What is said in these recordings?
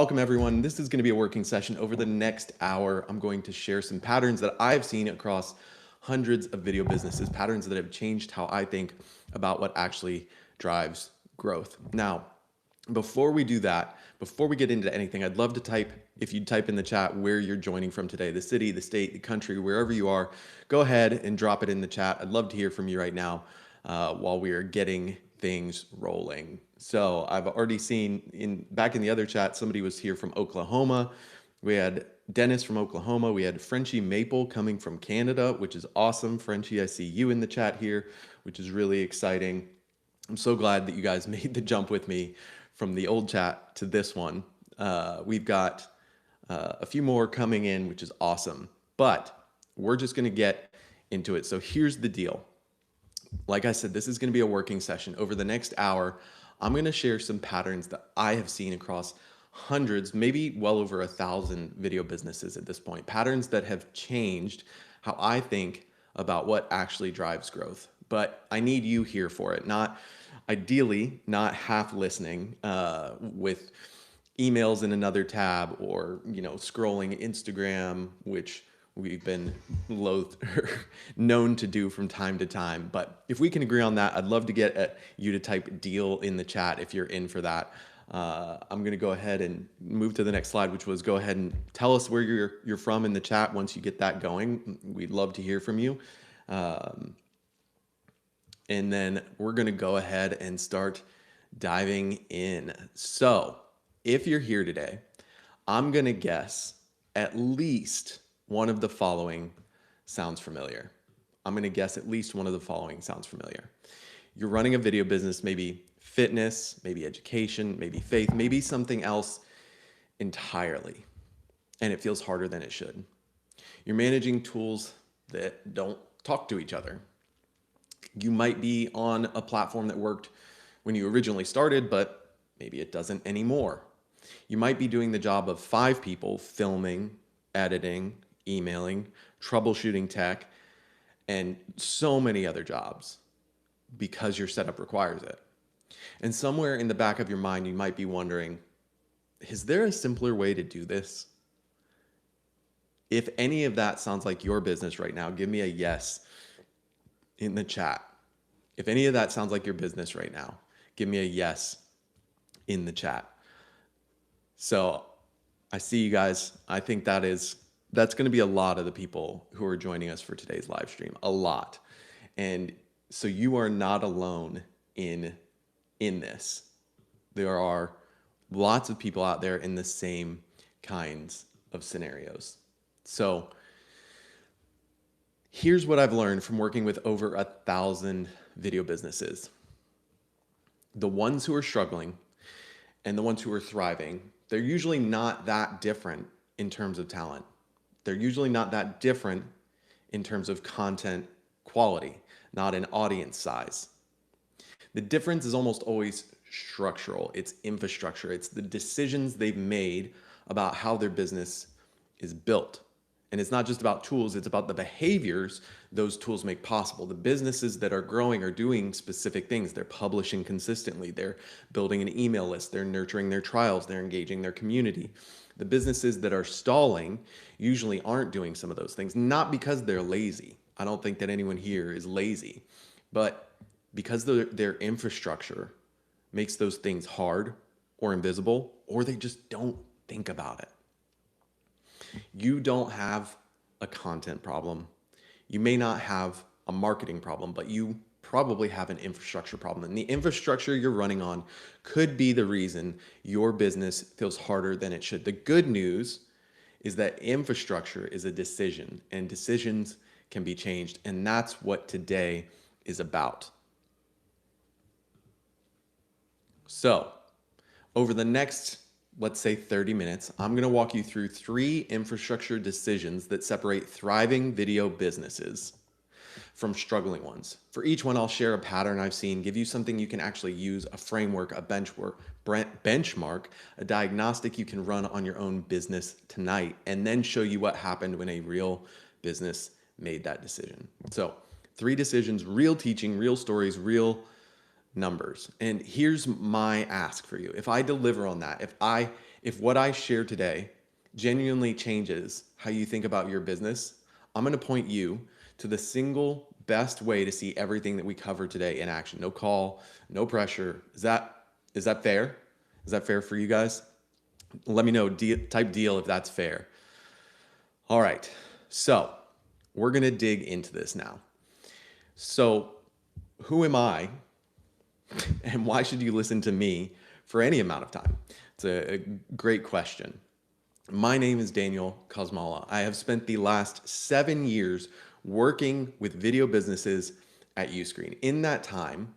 Welcome everyone. This is going to be a working session. Over the next hour, I'm going to share some patterns that I've seen across hundreds of video businesses, patterns that have changed how I think about what actually drives growth. Now, before we do that, before we get into anything, I'd love to type, if you'd type in the chat where you're joining from today, the city, the state, the country, wherever you are, go ahead and drop it in the chat. I'd love to hear from you right now while we are getting things rolling. So I've already seen back in the other chat, somebody was here from Oklahoma. We had Dennis from Oklahoma. We had Frenchie Maple coming from Canada, which is awesome. Frenchie, I see you in the chat here, which is really exciting. I'm so glad that you guys made the jump with me from the old chat to this one. We've got a few more coming in, which is awesome. But we're just going to get into it. So here's the deal. Like I said, this is going to be a working session. Over the next hour, I'm going to share some patterns that I have seen across hundreds, maybe well over 1,000 video businesses at this point. Patterns that have changed how I think about what actually drives growth. But I need you here for it, ideally not half listening with emails in another tab or scrolling Instagram, which we've been known to do from time to time. But if we can agree on that, I'd love to get you to type deal in the chat if you're in for that. I'm going to go ahead and move to the next slide, which was go ahead and tell us where you're from in the chat. Once you get that going, we'd love to hear from you. And then we're going to go ahead and start diving in. So if you're here today, I'm going to guess at least one of the following sounds familiar. I'm going to guess at least one of the following sounds familiar. You're running a video business, maybe fitness, maybe education, maybe faith, maybe something else entirely, and it feels harder than it should. You're managing tools that don't talk to each other. You might be on a platform that worked when you originally started, but maybe it doesn't anymore. You might be doing the job of 5 people, filming, editing, emailing, troubleshooting tech, and so many other jobs because your setup requires it. And somewhere in the back of your mind, you might be wondering, is there a simpler way to do this? If any of that sounds like your business right now, give me a yes in the chat. If any of that sounds like your business right now, give me a yes in the chat. So I see you guys. I think that's going to be a lot of the people who are joining us for today's live stream, a lot. And so you are not alone in this. There are lots of people out there in the same kinds of scenarios. So here's what I've learned from working with over 1,000 video businesses. The ones who are struggling and the ones who are thriving, they're usually not that different in terms of talent. They're usually not that different in terms of content quality, not in audience size. The difference is almost always structural. It's infrastructure. It's the decisions they've made about how their business is built. And it's not just about tools, it's about the behaviors those tools make possible. The businesses that are growing are doing specific things. They're publishing consistently. They're building an email list. They're nurturing their trials. They're engaging their community. The businesses that are stalling usually aren't doing some of those things, not because they're lazy. I don't think that anyone here is lazy, but because their infrastructure makes those things hard or invisible, or they just don't think about it. You don't have a content problem. You may not have a marketing problem, but you probably have an infrastructure problem. And the infrastructure you're running on could be the reason your business feels harder than it should. The good news is that infrastructure is a decision, and decisions can be changed. And that's what today is about. So over the next, let's say 30 minutes, I'm going to walk you through 3 infrastructure decisions that separate thriving video businesses from struggling ones. For each one, I'll share a pattern I've seen, give you something you can actually use, a framework, a benchmark, a diagnostic you can run on your own business tonight, and then show you what happened when a real business made that decision. So 3 decisions, real teaching, real stories, real numbers. And here's my ask for you. If I deliver on that, if I If what I share today genuinely changes how you think about your business, I'm going to point you to the single best way to see everything that we cover today in action. No call, no pressure. Is that fair? Is that fair for you guys? Let me know, type deal if that's fair. All right. So, we're going to dig into this now. So, who am I and why should you listen to me for any amount of time? It's a great question. My name is Daniel Kosmala. I have spent the last 7 years working with video businesses at Uscreen. In that time,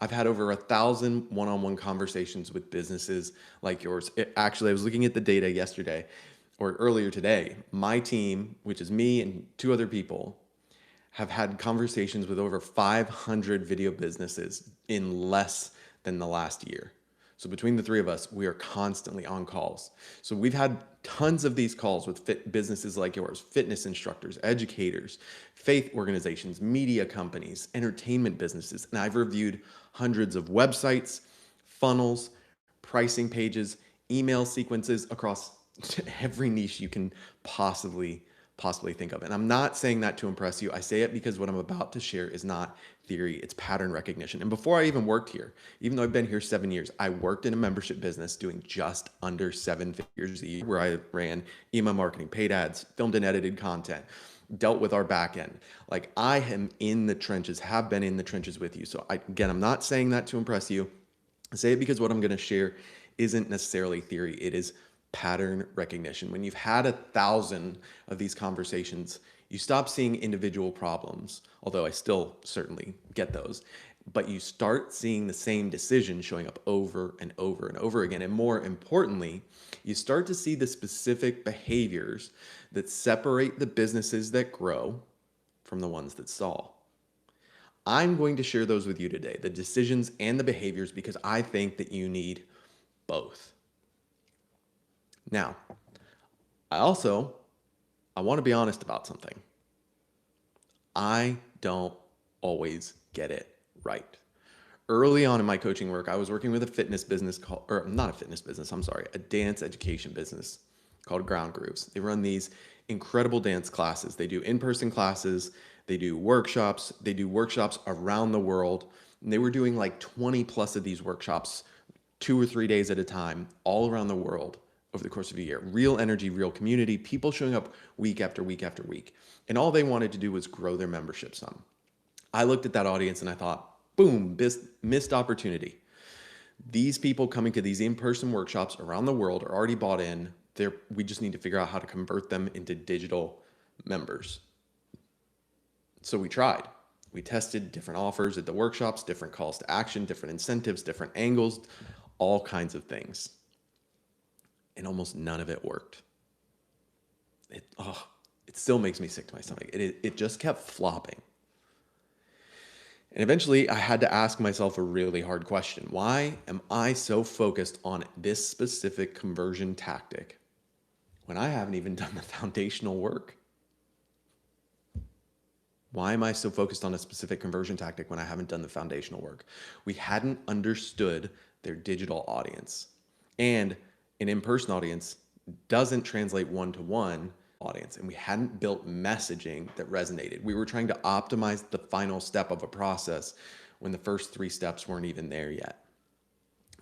I've had over 1,000 one-on-one conversations with businesses like yours. Actually, I was looking at the data yesterday or earlier today. My team, which is me and two other people, have had conversations with over 500 video businesses in less than the last year. So between the three of us, we are constantly on calls. So we've had tons of these calls with businesses like yours, fitness instructors, educators, faith organizations, media companies, entertainment businesses. And I've reviewed hundreds of websites, funnels, pricing pages, email sequences across every niche you can possibly think of. And I'm not saying that to impress you. I say it because what I'm about to share is not theory, it's pattern recognition. And before I even worked here, even though I've been here 7 years, I worked in a membership business doing just under 7 figures a year, where I ran email marketing, paid ads, filmed and edited content, dealt with our back end. Like, I am in the trenches, have been in the trenches with you. So again, I'm not saying that to impress you. I say it because what I'm going to share isn't necessarily theory. It is pattern recognition. When you've had 1,000 of these conversations, you stop seeing individual problems, although I still certainly get those, but you start seeing the same decision showing up over and over and over again. And more importantly, you start to see the specific behaviors that separate the businesses that grow from the ones that stall. I'm going to share those with you today, the decisions and the behaviors, because I think that you need both. Now, I want to be honest about something. I don't always get it right. Early on in my coaching work, I was working with a fitness business or not a fitness business, I'm sorry, a dance education business called Ground Grooves. They run these incredible dance classes. They do in-person classes, they do workshops around the world. And they were doing like 20 plus of these workshops 2 or 3 days at a time, all around the world over the course of a year. Real energy, real community, people showing up week after week after week. And all they wanted to do was grow their membership some. I looked at that audience and I thought, boom, missed opportunity. These people coming to these in-person workshops around the world are already bought in. We just need to figure out how to convert them into digital members. So we tried. We tested different offers at the workshops, different calls to action, different incentives, different angles, all kinds of things. And almost none of it worked. It still makes me sick to my stomach. It just kept flopping. And eventually I had to ask myself a really hard question. Why am I so focused on this specific conversion tactic when I haven't even done the foundational work? Why am I so focused on a specific conversion tactic when I haven't done the foundational work? We hadn't understood their digital audience. And an in-person audience doesn't translate one-to-one audience, and we hadn't built messaging that resonated. We were trying to optimize the final step of a process when the first 3 steps weren't even there yet.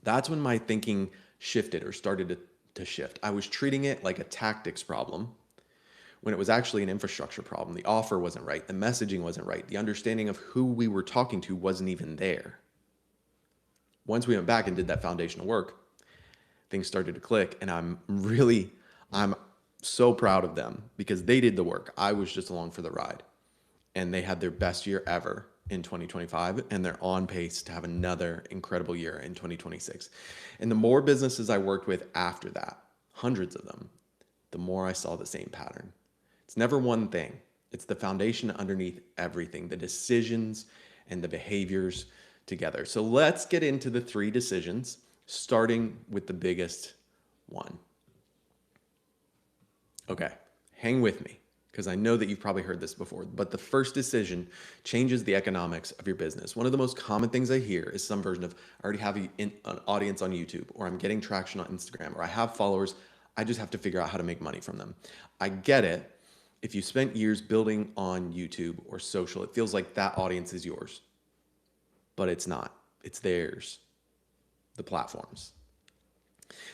That's when my thinking shifted or started to shift. I was treating it like a tactics problem when it was actually an infrastructure problem. The offer wasn't right, the messaging wasn't right, the understanding of who we were talking to wasn't even there. Once we went back and did that foundational work, things started to click, and I'm so proud of them because they did the work. I was just along for the ride, and they had their best year ever in 2025, and they're on pace to have another incredible year in 2026. And the more businesses I worked with after that, hundreds of them, the more I saw the same pattern. It's never one thing. It's the foundation underneath everything, the decisions and the behaviors together. So let's get into the 3 decisions, starting with the biggest one. Okay, hang with me because I know that you've probably heard this before, but the first decision changes the economics of your business. One of the most common things I hear is some version of, I already have an audience on YouTube, or I'm getting traction on Instagram, or I have followers. I just have to figure out how to make money from them. I get it. If you spent years building on YouTube or social, it feels like that audience is yours, but it's not. It's theirs, the platform's.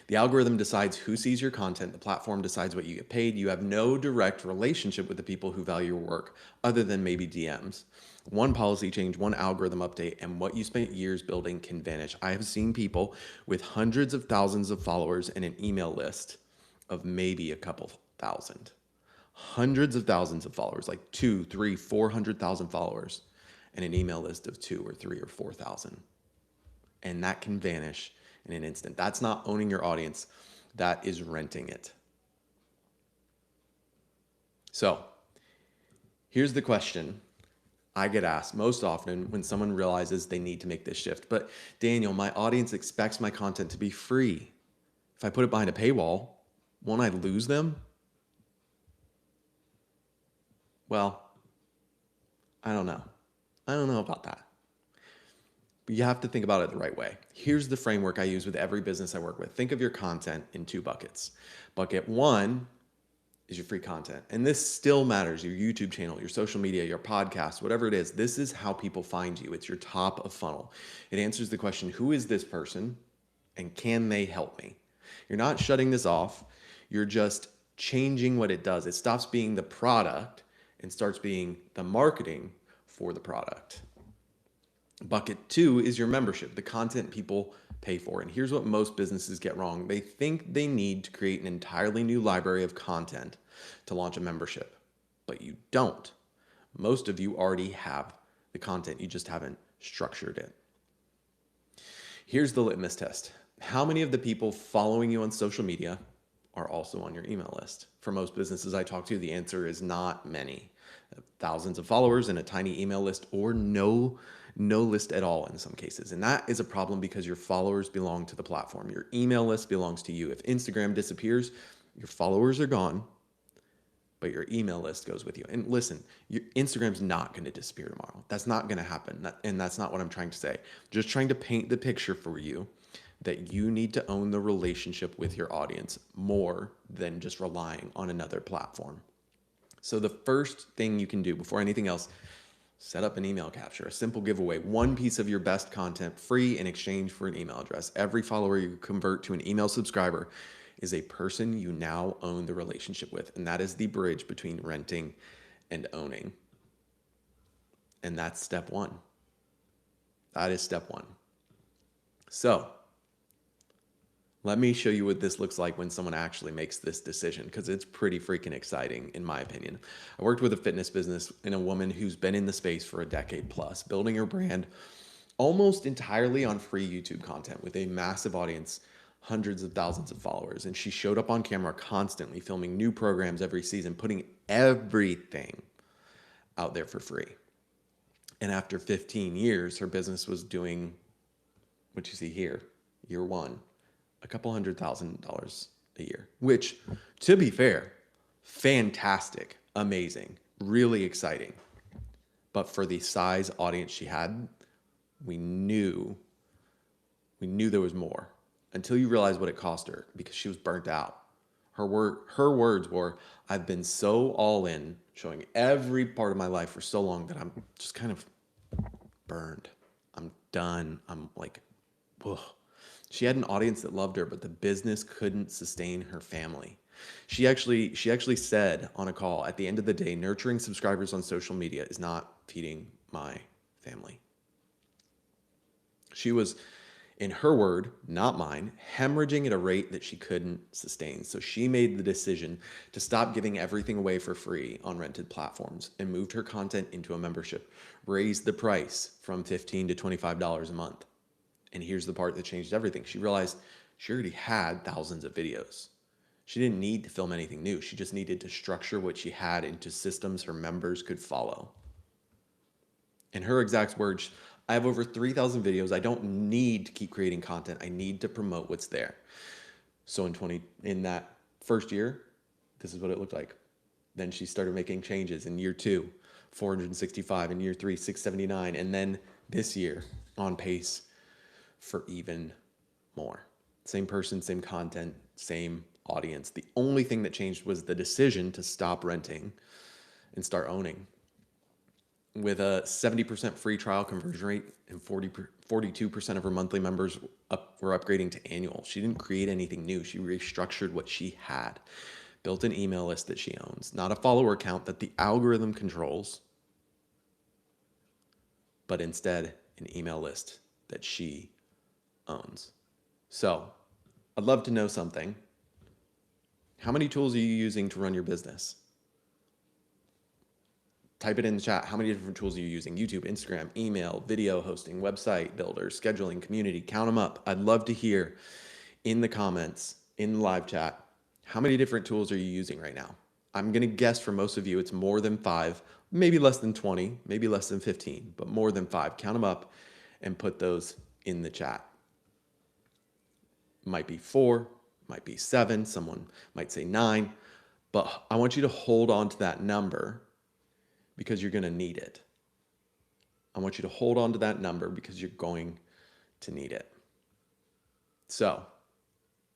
The algorithm decides who sees your content. The platform decides what you get paid. You have no direct relationship with the people who value your work other than maybe DMs. One policy change, one algorithm update, and what you spent years building can vanish. I have seen people with hundreds of thousands of followers and an email list of maybe a couple thousand. Hundreds of thousands of followers, like 2, 3, 400,000 followers, and an email list of 2 or 3 or 4,000. And that can vanish in an instant. That's not owning your audience. That is renting it. So here's the question I get asked most often when someone realizes they need to make this shift. But Daniel, my audience expects my content to be free. If I put it behind a paywall, won't I lose them? Well, I don't know. I don't know about that. But you have to think about it the right way. Here's the framework I use with every business I work with. Think of your content in 2 buckets. Bucket 1 is your free content. And this still matters. Your YouTube channel, your social media, your podcast, whatever it is. This is how people find you. It's your top of funnel. It answers the question, who is this person and can they help me? You're not shutting this off. You're just changing what it does. It stops being the product and starts being the marketing for the product. Bucket 2 is your membership, the content people pay for. And here's what most businesses get wrong. They think they need to create an entirely new library of content to launch a membership, but you don't. Most of you already have the content. You just haven't structured it. Here's the litmus test. How many of the people following you on social media are also on your email list? For most businesses I talk to, the answer is not many. Thousands of followers and a tiny email list, or no list at all in some cases. And that is a problem because your followers belong to the platform. Your email list belongs to you. If Instagram disappears, your followers are gone, but your email list goes with you. And listen, your Instagram's not going to disappear tomorrow. That's not going to happen. And that's not what I'm trying to say. Just trying to paint the picture for you that you need to own the relationship with your audience more than just relying on another platform. So the first thing you can do before anything else, set up an email capture, a simple giveaway, one piece of your best content free in exchange for an email address. Every follower you convert to an email subscriber is a person you now own the relationship with. And that is the bridge between renting and owning. And that's step 1. That is step 1. So let me show you what this looks like when someone actually makes this decision, because it's pretty freaking exciting, in my opinion. I worked with a fitness business and a woman who's been in the space for a decade plus, building her brand almost entirely on free YouTube content with a massive audience, hundreds of thousands of followers. And she showed up on camera constantly, filming new programs every season, putting everything out there for free. And after 15 years, her business was doing what you see here, year 1. A couple $100,000 a year, which, to be fair, fantastic, amazing, really exciting. But for the size audience she had, we knew there was more until you realize what it cost her, because she was burnt out. Her words were, I've been so all in, showing every part of my life for so long that I'm just kind of burned. I'm done. I'm like, ugh. She had an audience that loved her, but the business couldn't sustain her family. She actually said on a call, at the end of the day, nurturing subscribers on social media is not feeding my family. She was, in her word, not mine, hemorrhaging at a rate that she couldn't sustain. So she made the decision to stop giving everything away for free on rented platforms and moved her content into a membership, raised the price from $15 to $25 a month. And here's the part that changed everything. She realized she already had thousands of videos. She didn't need to film anything new. She just needed to structure what she had into systems her members could follow. In her exact words, I have over 3,000 videos. I don't need to keep creating content. I need to promote what's there. So in that first year, this is what it looked like. Then she started making changes in year 2, 465, in year 3, 679, and then this year on pace for even more. Same person, same content, same audience. The only thing that changed was the decision to stop renting and start owning. With a 70% free trial conversion rate and 42% of her monthly members were upgrading to annual. She didn't create anything new. She restructured what she had, built an email list that she owns, not a follower account that the algorithm controls, but instead an email list that she owns. So I'd love to know something. How many tools are you using to run your business? Type it in the chat. How many different tools are you using? YouTube, Instagram, email, video hosting, website builder, scheduling, community. Count them up. I'd love to hear in the comments, in the live chat, how many different tools are you using right now? I'm going to guess for most of you, it's more than 5, maybe less than 20, maybe less than 15, but more than 5. Count them up and put those in the chat. Might be 4, might be 7, someone might say 9, but I want you to hold on to that number because you're going to need it. I want you to hold on to that number because you're going to need it. So,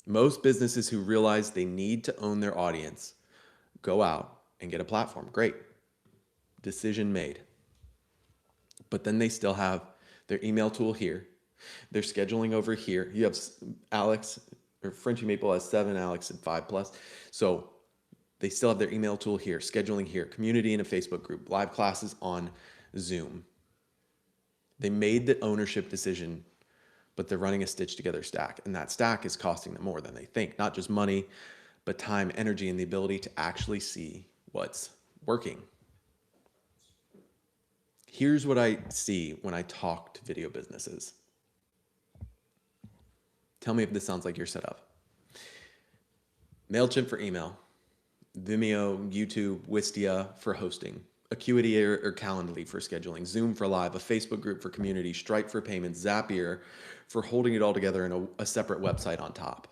most businesses who realize they need to own their audience go out and get a platform. Great. Decision made. But then they still have their email tool here. They're scheduling over here. You have Alex, or Frenchy Maple has 7, Alex at 5+. So they still have their email tool here, scheduling here, community in a Facebook group, live classes on Zoom. They made the ownership decision, but they're running a stitch together stack. And that stack is costing them more than they think. Not just money, but time, energy, and the ability to actually see what's working. Here's what I see when I talk to video businesses. Tell me if this sounds like your setup. MailChimp for email, Vimeo, YouTube, Wistia for hosting, Acuity or Calendly for scheduling, Zoom for live, a Facebook group for community, Stripe for payments, Zapier for holding it all together in a separate website on top.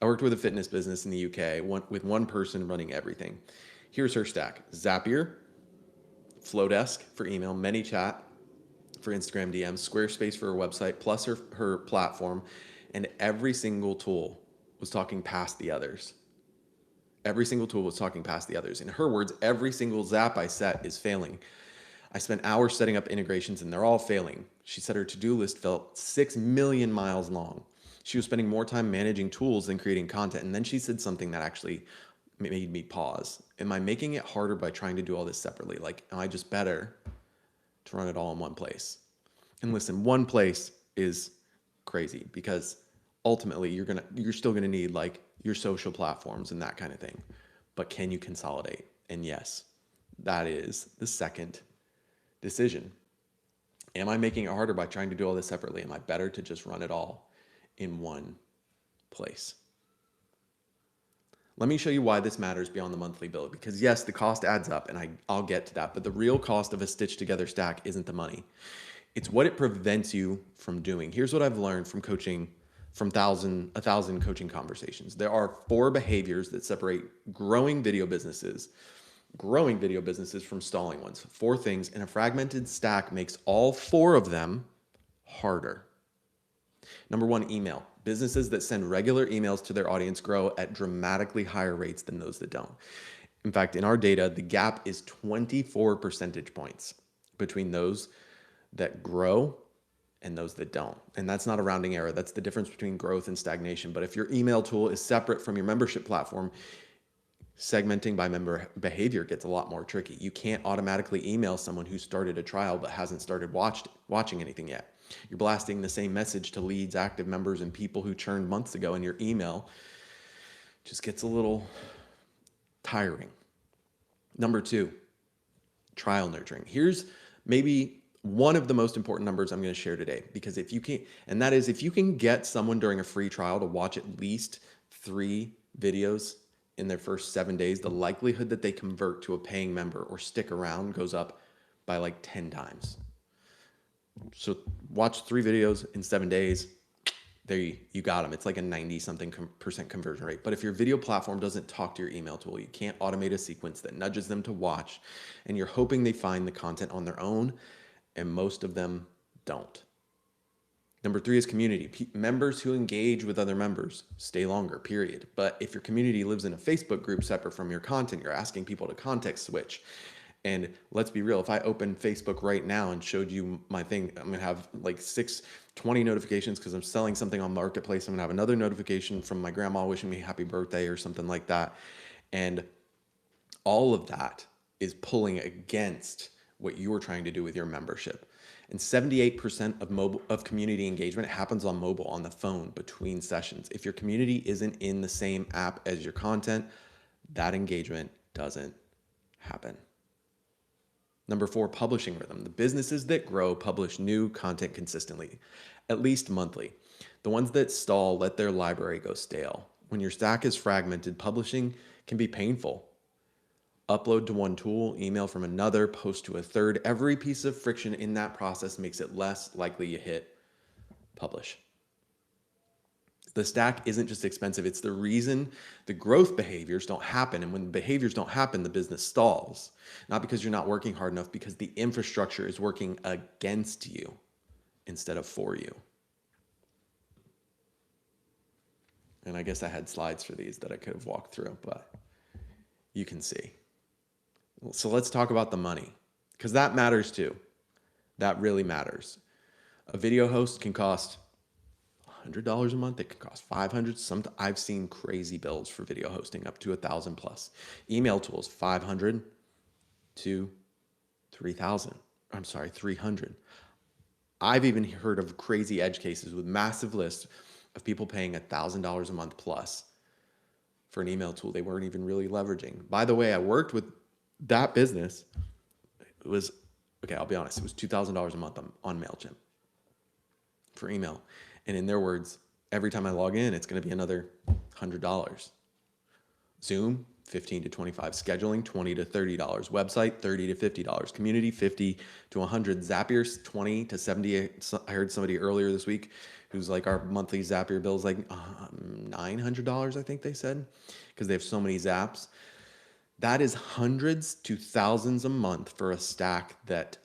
I worked with a fitness business in the UK with one person running everything. Here's her stack. Zapier, Flowdesk for email, ManyChat for Instagram DMs, Squarespace for her website, plus her platform, and every single tool was talking past the others. Every single tool was talking past the others. In her words, every single Zap I set is failing. I spent hours setting up integrations and they're all failing. She said her to-do list felt 6 million miles long. She was spending more time managing tools than creating content. And then she said something that actually made me pause. Am I making it harder by trying to do all this separately? Like, am I just better to run it all in one place? And listen, one place is crazy because ultimately you're still gonna need like your social platforms and that kind of thing. But can you consolidate? And yes, that is the second decision. Am I making it harder by trying to do all this separately? Am I better to just run it all in one place? Let me show you why this matters beyond the monthly bill, because yes, the cost adds up and I'll get to that, but the real cost of a stitched together stack isn't the money. It's what it prevents you from doing. Here's what I've learned from coaching, from 1,000 coaching conversations. There are 4 behaviors that separate growing video businesses from stalling ones. 4 things, and a fragmented stack makes all 4 of them harder. Number 1, email. Businesses that send regular emails to their audience grow at dramatically higher rates than those that don't. In fact, in our data, the gap is 24 percentage points between those that grow and those that don't. And that's not a rounding error. That's the difference between growth and stagnation. But if your email tool is separate from your membership platform, segmenting by member behavior gets a lot more tricky. You can't automatically email someone who started a trial but hasn't started watching anything yet. You're blasting the same message to leads, active members, and people who churned months ago, and your email just gets a little tiring. Number 2, trial nurturing. Here's maybe one of the most important numbers I'm going to share today, because if you can get someone during a free trial to watch at least 3 videos in their first 7 days, the likelihood that they convert to a paying member or stick around goes up by like 10 times. So watch 3 videos in 7 days, there you got them. It's like a 90 something percent conversion rate. But if your video platform doesn't talk to your email tool, you can't automate a sequence that nudges them to watch, and you're hoping they find the content on their own, and most of them don't. Number three is community. Members who engage with other members stay longer, period. But if your community lives in a Facebook group separate from your content, you're asking people to context switch. And let's be real, if I open Facebook right now and showed you my thing, I'm gonna have like 20 notifications because I'm selling something on Marketplace. I'm gonna have another notification from my grandma wishing me happy birthday or something like that. And all of that is pulling against what you are trying to do with your membership. And 78% of community engagement happens on mobile, on the phone, between sessions. If your community isn't in the same app as your content, that engagement doesn't happen. Number four, publishing rhythm. The businesses that grow publish new content consistently, at least monthly. The ones that stall let their library go stale. When your stack is fragmented, publishing can be painful. Upload to one tool, email from another, post to a third. Every piece of friction in that process makes it less likely you hit publish. The stack isn't just expensive, it's the reason the growth behaviors don't happen. And when behaviors don't happen, the business stalls. Not because you're not working hard enough, because the infrastructure is working against you instead of for you. And I guess I had slides for these that I could have walked through, but you can see. So let's talk about the money, because that matters too. That really matters. A video host can cost $100 a month. It can cost $500. I've seen crazy bills for video hosting up to $1,000 plus. Email tools, $500 to $300. I've even heard of crazy edge cases with massive lists of people paying $1,000 a month plus for an email tool they weren't even really leveraging. By the way, I worked with that business. It was, okay, I'll be honest, it was $2,000 a month on MailChimp for email. And in their words, every time I log in, it's going to be another $100. Zoom, $15 to $25. Scheduling, $20 to $30. Website, $30 to $50. Community, $50 to $100. Zapier, $20 to $70. I heard somebody earlier this week who's like, our monthly Zapier bill is like $900, I think they said, because they have so many zaps. That is hundreds to thousands a month for a stack that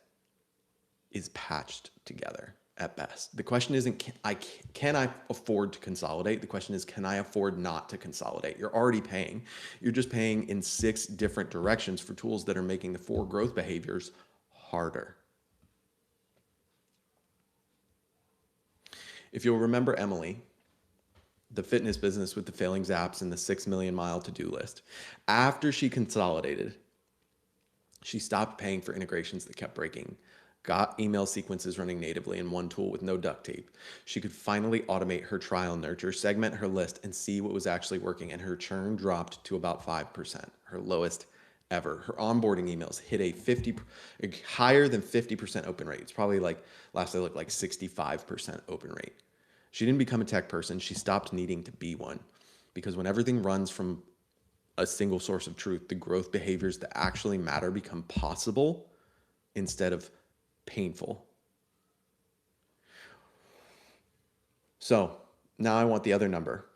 is patched together at best. The question isn't, can I afford to consolidate? The question is, can I afford not to consolidate? You're already paying. You're just paying in 6 different directions for tools that are making the 4 growth behaviors harder. If you'll remember Emily, the fitness business with the failing zaps and the 6 million mile to-do list, after she consolidated, she stopped paying for integrations that kept breaking, got email sequences running natively in one tool with no duct tape. She could finally automate her trial nurture, segment her list, and see what was actually working, and her churn dropped to about 5%, her lowest ever. Her onboarding emails hit a higher than 50% open rate. It's probably like, last I looked, like 65% open rate. She didn't become a tech person. She stopped needing to be one, because when everything runs from a single source of truth, the growth behaviors that actually matter become possible instead of painful. So now I want the other number.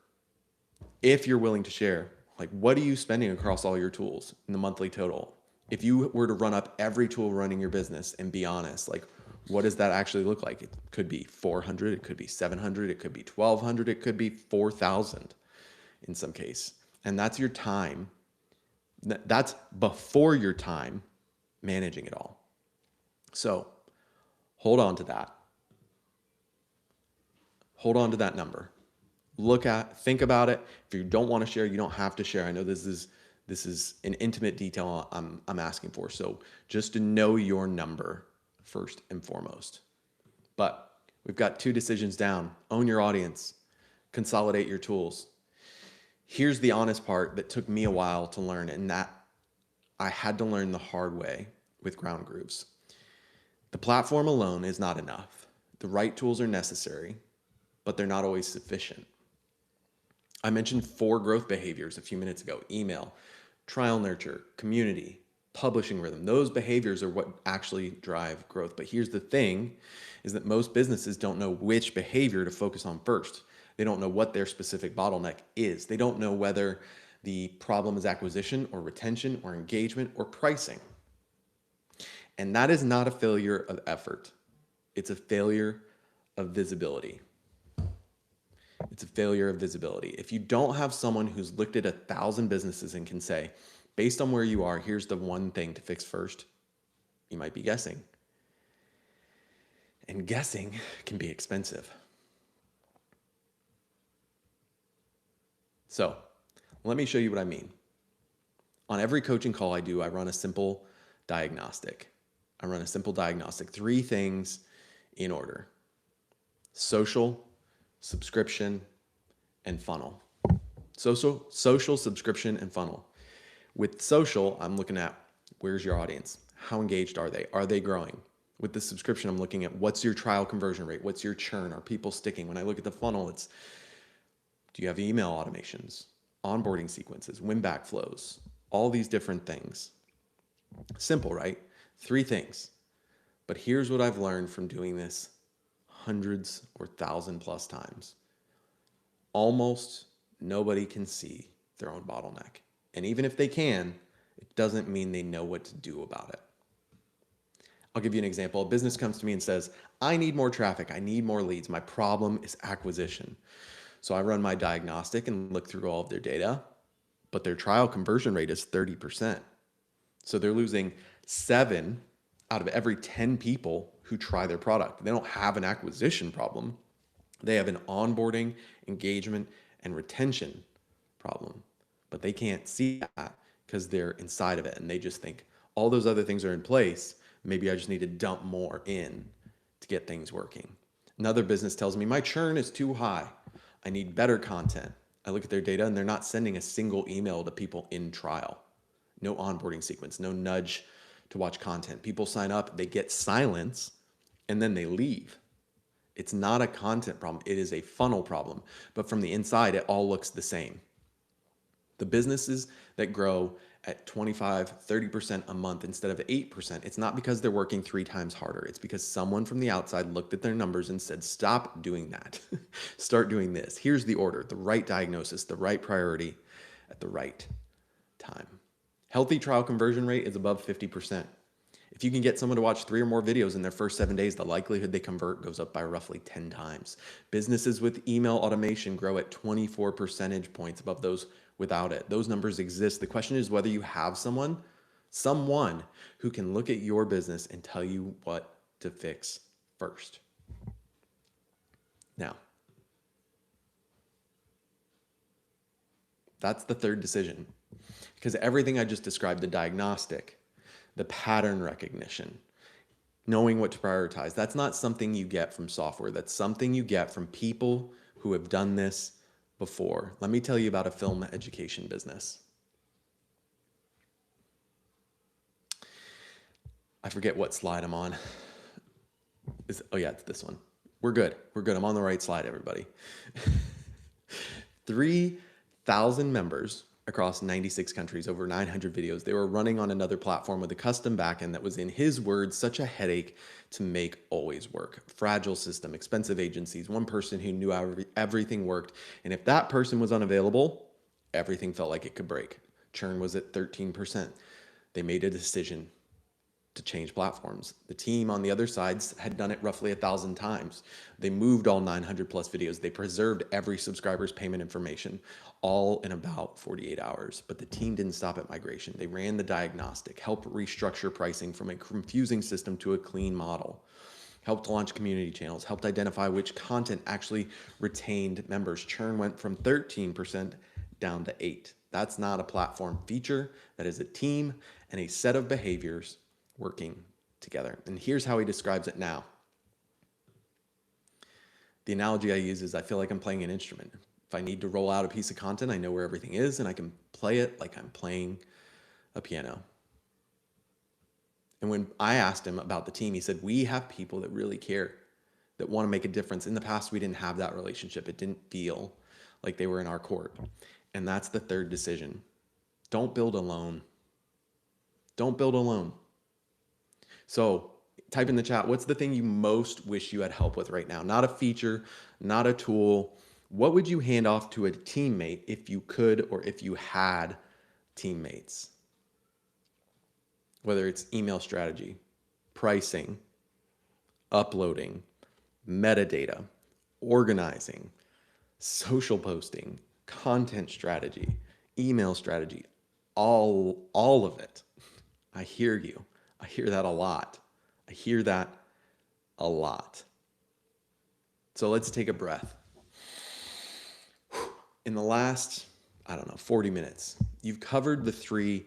If you're willing to share, like, what are you spending across all your tools in the monthly total? If you were to run up every tool running your business and be honest, like, what does that actually look like? It could be 400, it could be 700, it could be 1,200, it could be 4,000 in some case. And that's your time. That's before your time managing it all. So hold on to that. Hold on to that number. Think about it. If you don't want to share, you don't have to share. I know this is an intimate detail I'm asking for. So just to know your number first and foremost. But we've got 2 decisions down. Own your audience. Consolidate your tools. Here's the honest part that took me a while to learn, and that I had to learn the hard way with Ground Grooves. The platform alone is not enough. The right tools are necessary, but they're not always sufficient. I mentioned 4 growth behaviors a few minutes ago: email, trial nurture, community, publishing rhythm. Those behaviors are what actually drive growth. But here's the thing, is that most businesses don't know which behavior to focus on first. They don't know what their specific bottleneck is. They don't know whether the problem is acquisition or retention or engagement or pricing. And that is not a failure of effort. It's a failure of visibility. It's a failure of visibility. If you don't have someone who's looked at 1,000 businesses and can say, based on where you are, here's the one thing to fix first, you might be guessing. And guessing can be expensive. So let me show you what I mean. On every coaching call I do, I run a simple diagnostic. 3 things in order: social, subscription, and funnel. Social, subscription, and funnel. With social, I'm looking at where's your audience? How engaged are they? Are they growing? With the subscription, I'm looking at what's your trial conversion rate? What's your churn? Are people sticking? When I look at the funnel, it's do you have email automations, onboarding sequences, win back flows, all these different things. Simple, right? 3 things. But here's what I've learned from doing this hundreds or 1,000 plus times. Almost nobody can see their own bottleneck. And even if they can, it doesn't mean they know what to do about it. I'll give you an example. A business comes to me and says, I need more traffic. I need more leads. My problem is acquisition. So I run my diagnostic and look through all of their data, but their trial conversion rate is 30%. So they're losing 7 out of every 10 people who try their product. They don't have an acquisition problem. They have an onboarding, engagement, and retention problem. But they can't see that because they're inside of it and they just think all those other things are in place. Maybe I just need to dump more in to get things working. Another business tells me my churn is too high. I need better content. I look at their data and they're not sending a single email to people in trial. No onboarding sequence, no nudge to watch content. People sign up, they get silence, and then they leave. It's not a content problem. It is a funnel problem. But from the inside, it all looks the same. The businesses that grow at 25, 30% a month instead of 8%, it's not because they're working 3 times harder. It's because someone from the outside looked at their numbers and said, stop doing that. Start doing this. Here's the order, the right diagnosis, the right priority at the right time. Healthy trial conversion rate is above 50%. If you can get someone to watch 3 or more videos in their first 7 days, the likelihood they convert goes up by roughly 10 times. Businesses with email automation grow at 24 percentage points above those without it. Those numbers exist. The question is whether you have someone who can look at your business and tell you what to fix first. Now, that's the third decision. Because everything I just described, the diagnostic, the pattern recognition, knowing what to prioritize, that's not something you get from software. That's something you get from people who have done this before. Let me tell you about a film education business. I forget what slide I'm on. Oh yeah, it's this one. We're good. I'm on the right slide, everybody. 3,000 members across 96 countries, over 900 videos. They were running on another platform with a custom backend that was, in his words, such a headache to make always work. Fragile system, expensive agencies, one person who knew how everything worked. And if that person was unavailable, everything felt like it could break. Churn was at 13%. They made a decision to change platforms. The team on the other sides had done it roughly 1,000 times. They moved all 900 plus videos. They preserved every subscriber's payment information, all in about 48 hours. But the team didn't stop at migration. They ran the diagnostic, helped restructure pricing from a confusing system to a clean model, helped launch community channels, helped identify which content actually retained members. Churn went from 13% down to 8%. That's not a platform feature. That is a team and a set of behaviors working together. And here's how he describes it now. The analogy I use is I feel like I'm playing an instrument. If I need to roll out a piece of content, I know where everything is and I can play it like I'm playing a piano. And when I asked him about the team, he said, we have people that really care, that want to make a difference. In the past, we didn't have that relationship. It didn't feel like they were in our court. And that's the third decision. Don't build alone. Don't build alone. So type in the chat, what's the thing you most wish you had help with right now? Not a feature, not a tool, What would you hand off to a teammate if you could, or if you had teammates? Whether it's email strategy, pricing, uploading, metadata, organizing, social posting, content strategy, email strategy, all of it. I hear you. I hear that a lot. I hear that a lot. So let's take a breath. In the last, 40 minutes, you've covered the three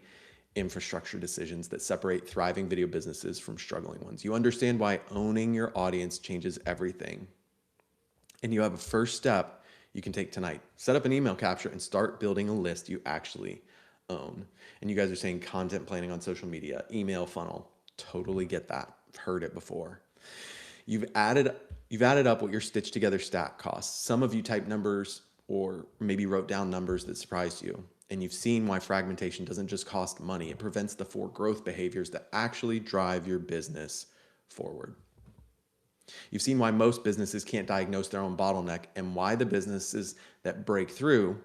infrastructure decisions that separate thriving video businesses from struggling ones. You understand why owning your audience changes everything. And you have a first step you can take tonight. Set up an email capture and start building a list you actually own. And you guys are saying content planning on social media, email funnel. Totally get that. I've heard it before. You've added up what your stitched together stack costs. Some of you typed numbers or maybe wrote down numbers that surprised you. And you've seen why fragmentation doesn't just cost money. It prevents the 4 growth behaviors that actually drive your business forward. You've seen why most businesses can't diagnose their own bottleneck, and why the businesses that break through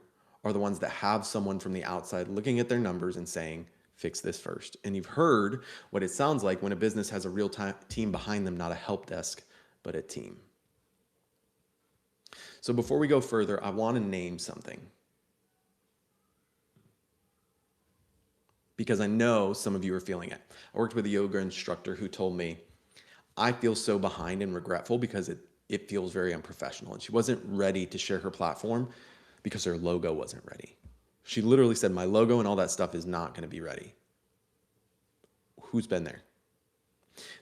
are the ones that have someone from the outside looking at their numbers and saying, fix this first. And you've heard what it sounds like when a business has a real team behind them, not a help desk, but a team. So before we go further, I want to name something, because I know some of you are feeling it. I worked with a yoga instructor who told me, I feel so behind and regretful because it feels very unprofessional. And she wasn't ready to share her platform because her logo wasn't ready. She literally said, my logo and all that stuff is not going to be ready. Who's been there?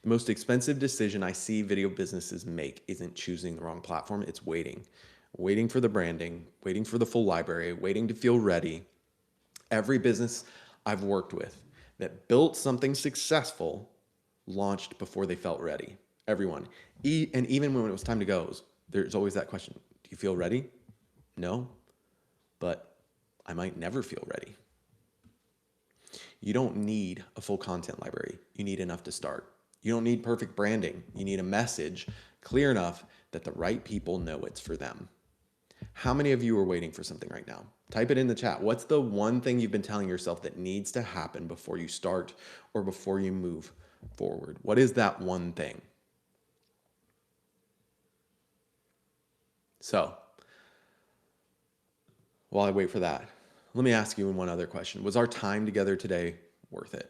The most expensive decision I see video businesses make isn't choosing the wrong platform. It's waiting for the branding, waiting for the full library, waiting to feel ready. Every business I've worked with that built something successful launched before they felt ready. Everyone. And even when it was time to go, there's always that question. Do you feel ready? No, but I might never feel ready. You don't need a full content library. You need enough to start. You don't need perfect branding. You need a message clear enough that the right people know it's for them. How many of you are waiting for something right now? Type it in the chat. What's the one thing you've been telling yourself that needs to happen before you start or before you move forward? What is that one thing? So, while I wait for that, let me ask you one other question. Was our time together today worth it?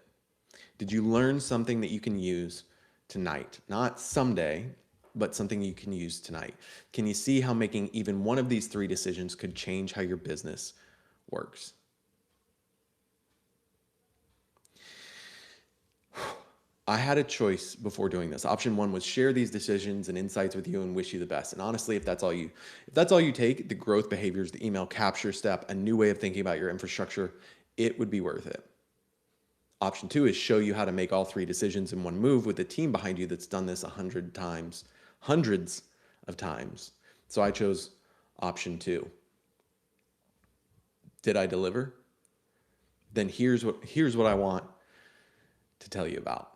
Did you learn something that you can use tonight? Not someday, but something you can use tonight. Can you see how making even one of these 3 decisions could change how your business works? I had a choice before doing this. Option 1 was share these decisions and insights with you and wish you the best. And honestly, if that's all you take, the growth behaviors, the email capture step, a new way of thinking about your infrastructure, it would be worth it. Option 2 is show you how to make all 3 decisions in one move with a team behind you that's done this 100 times, hundreds of times. So I chose option 2. Did I deliver? Then here's what I want to tell you about.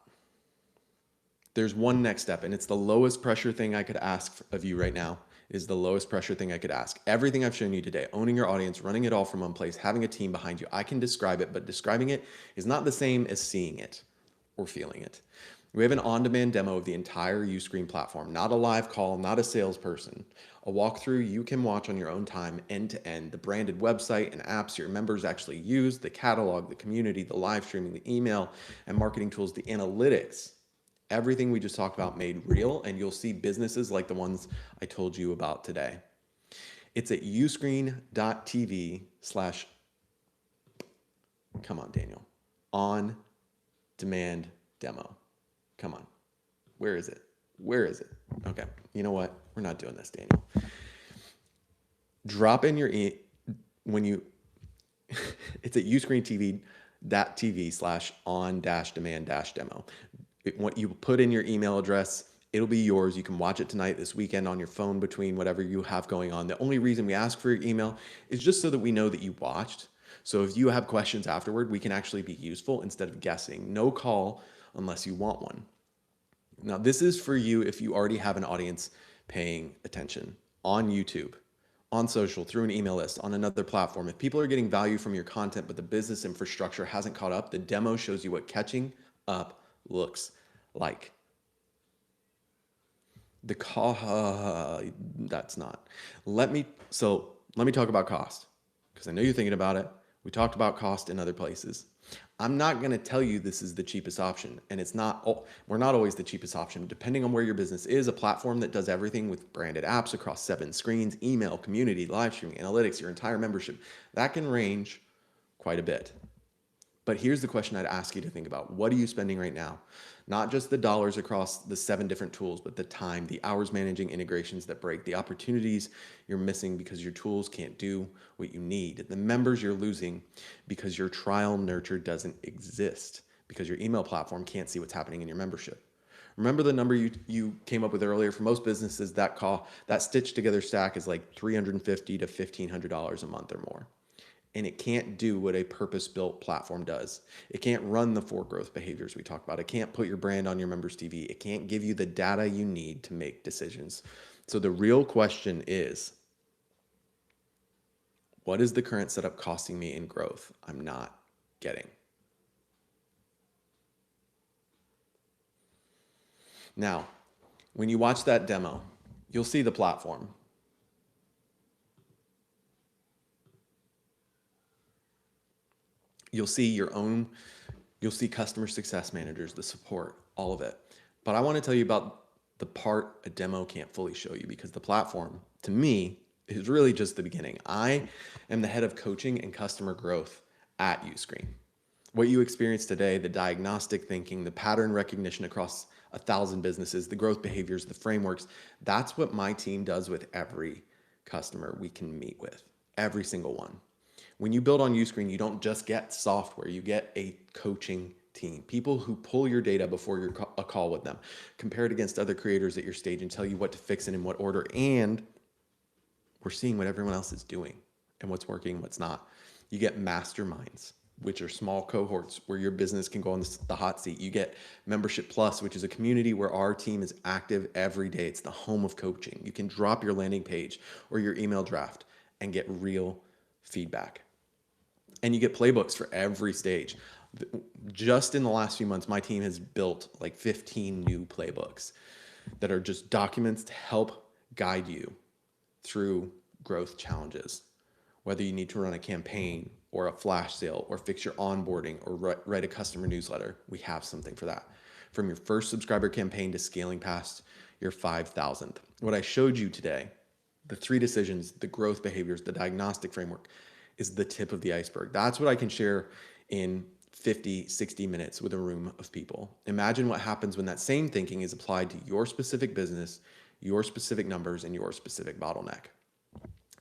There's one next step, and it's the lowest pressure thing I could ask of you right now. It is the lowest pressure thing I could ask. Everything I've shown you today, owning your audience, running it all from one place, having a team behind you, I can describe it, but describing it is not the same as seeing it or feeling it. We have an on-demand demo of the entire Uscreen platform, not a live call, not a salesperson. A walkthrough you can watch on your own time, end to end. The branded website and apps your members actually use, the catalog, the community, the live streaming, the email and marketing tools, the analytics. Everything we just talked about made real, and you'll see businesses like the ones I told you about today. It's at uscreen.tv/ come on, Daniel, on demand demo. Come on. Where is it? Where is it? Okay. You know what? We're not doing this, Daniel. Drop in your it's at uscreentv.tv/ on-demand-demo. What you put in your email address, it'll be yours. You can watch it tonight, this weekend, on your phone, between whatever you have going on. The only reason we ask for your email is just so that we know that you watched. So if you have questions afterward, we can actually be useful instead of guessing. No call unless you want one. Now, this is for you if you already have an audience paying attention on YouTube, on social, through an email list, on another platform. If people are getting value from your content, but the business infrastructure hasn't caught up, the demo shows you what catching up looks like. That's not. Let me talk about cost, because I know you're thinking about it. We talked about cost in other places. I'm not going to tell you this is the cheapest option, and we're not always the cheapest option. Depending on where your business is, a platform that does everything with branded apps across 7 screens, email, community, live streaming, analytics, your entire membership, that can range quite a bit. But here's the question I'd ask you to think about. What are you spending right now? Not just the dollars across the 7 different tools, but the time, the hours managing integrations that break, the opportunities you're missing because your tools can't do what you need, the members you're losing because your trial nurture doesn't exist, because your email platform can't see what's happening in your membership. Remember the number you came up with earlier? For most businesses, that stitched together stack is like $350 to $1,500 a month or more. And it can't do what a purpose-built platform does. It can't run the 4 growth behaviors we talked about. It can't put your brand on your members' TV. It can't give you the data you need to make decisions. So the real question is, what is the current setup costing me in growth I'm not getting? Now, when you watch that demo, you'll see the platform. You'll see customer success managers, the support, all of it. But I want to tell you about the part a demo can't fully show you, because the platform, to me, is really just the beginning. I am the head of coaching and customer growth at Uscreen. What you experience today, the diagnostic thinking, the pattern recognition across 1,000 businesses, the growth behaviors, the frameworks, that's what my team does with every customer we can meet with, every single one. When you build on Uscreen, you don't just get software, you get a coaching team. People who pull your data before a call with them, compare it against other creators at your stage and tell you what to fix and in what order. And we're seeing what everyone else is doing and what's working, what's not. You get masterminds, which are small cohorts where your business can go on the hot seat. You get Membership Plus, which is a community where our team is active every day. It's the home of coaching. You can drop your landing page or your email draft and get real feedback. And you get playbooks for every stage. Just in the last few months, my team has built like 15 new playbooks that are just documents to help guide you through growth challenges. Whether you need to run a campaign or a flash sale or fix your onboarding or write a customer newsletter, we have something for that. From your first subscriber campaign to scaling past your 5,000th. What I showed you today, the 3 decisions, the growth behaviors, the diagnostic framework, is the tip of the iceberg. That's what I can share in 50, 60 minutes with a room of people. Imagine what happens when that same thinking is applied to your specific business, your specific numbers, and your specific bottleneck.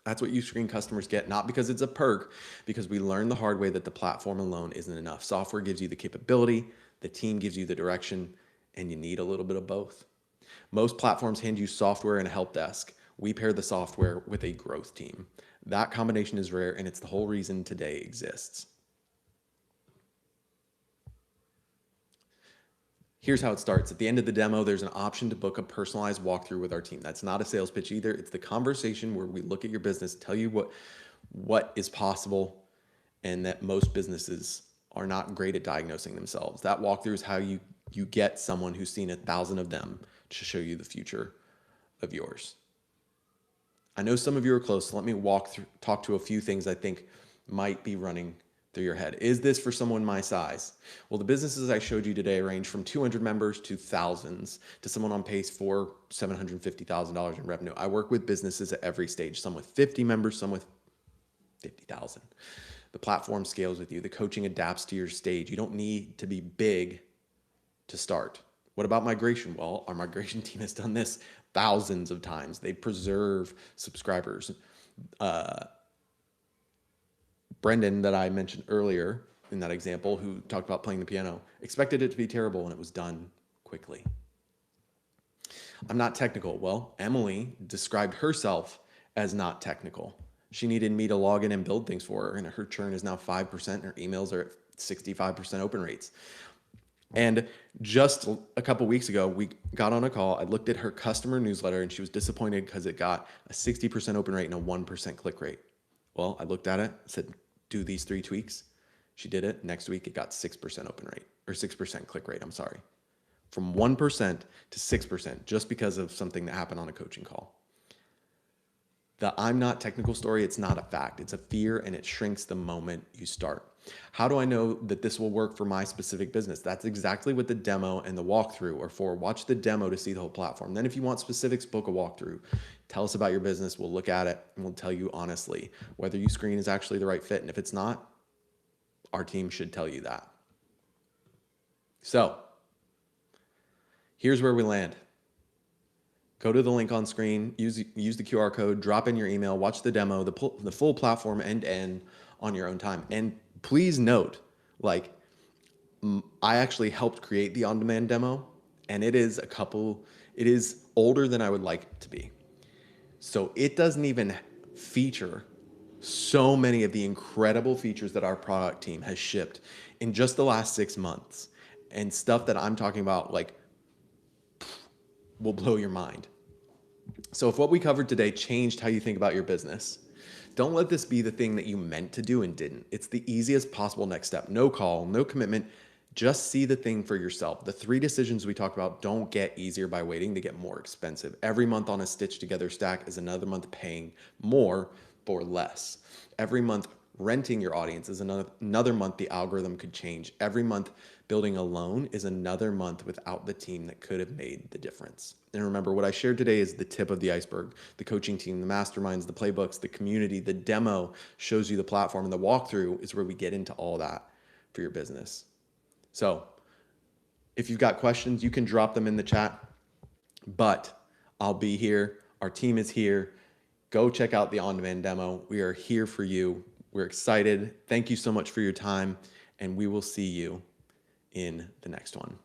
That's what Uscreen customers get, not because it's a perk, because we learned the hard way that the platform alone isn't enough. Software gives you the capability, the team gives you the direction, and you need a little bit of both. Most platforms hand you software and a help desk. We pair the software with a growth team. That combination is rare, and it's the whole reason today exists. Here's how it starts. At the end of the demo, there's an option to book a personalized walkthrough with our team. That's not a sales pitch either. It's the conversation where we look at your business, tell you what is possible, and that most businesses are not great at diagnosing themselves. That walkthrough is how you get someone who's seen 1,000 of them to show you the future of yours. I know some of you are close, so let me talk to a few things I think might be running through your head. Is this for someone my size? Well, the businesses I showed you today range from 200 members to thousands, to someone on pace for $750,000 in revenue. I work with businesses at every stage, some with 50 members, some with 50,000. The platform scales with you. The coaching adapts to your stage. You don't need to be big to start. What about migration? Well, our migration team has done this thousands of times. They preserve subscribers. Brendan, that I mentioned earlier in that example, who talked about playing the piano, expected it to be terrible and it was done quickly. I'm not technical. Well, Emily described herself as not technical. She needed me to log in and build things for her, and her churn is now 5%, and her emails are at 65% open rates. And just a couple weeks ago, we got on a call. I looked at her customer newsletter and she was disappointed because it got a 60% open rate and a 1% click rate. Well, I looked at it, said, do these 3 tweaks. She did it. Next week, it got 6% open rate or 6% click rate. I'm sorry. From 1% to 6% just because of something that happened on a coaching call. The I'm not technical story, it's not a fact. It's a fear and it shrinks the moment you start. How do I know that this will work for my specific business? That's exactly what the demo and the walkthrough are for. Watch the demo to see the whole platform. Then if you want specifics, book a walkthrough. Tell us about your business. We'll look at it and we'll tell you honestly whether Uscreen is actually the right fit. And if it's not, our team should tell you that. So here's where we land. Go to the link on screen, use the QR code, drop in your email, watch the demo, the full platform end to end on your own time. And please note, like, I actually helped create the on-demand demo, and it is older than I would like it to be. So it doesn't even feature so many of the incredible features that our product team has shipped in just the last 6 months, and stuff that I'm talking about, like, will blow your mind. So if what we covered today changed how you think about your business, don't let this be the thing that you meant to do and didn't. It's the easiest possible next step. No call, no commitment. Just see the thing for yourself. The 3 decisions we talked about don't get easier by waiting. They get more expensive. Every month on a stitched together stack is another month paying more for less. Every month renting your audience is another month the algorithm could change. Every month building alone is another month without the team that could have made the difference. And remember, what I shared today is the tip of the iceberg. The coaching team, the masterminds, the playbooks, the community, the demo shows you the platform, and the walkthrough is where we get into all that for your business. So if you've got questions, you can drop them in the chat, but I'll be here. Our team is here. Go check out the on-demand demo. We are here for you. We're excited. Thank you so much for your time, and we will see you in the next one.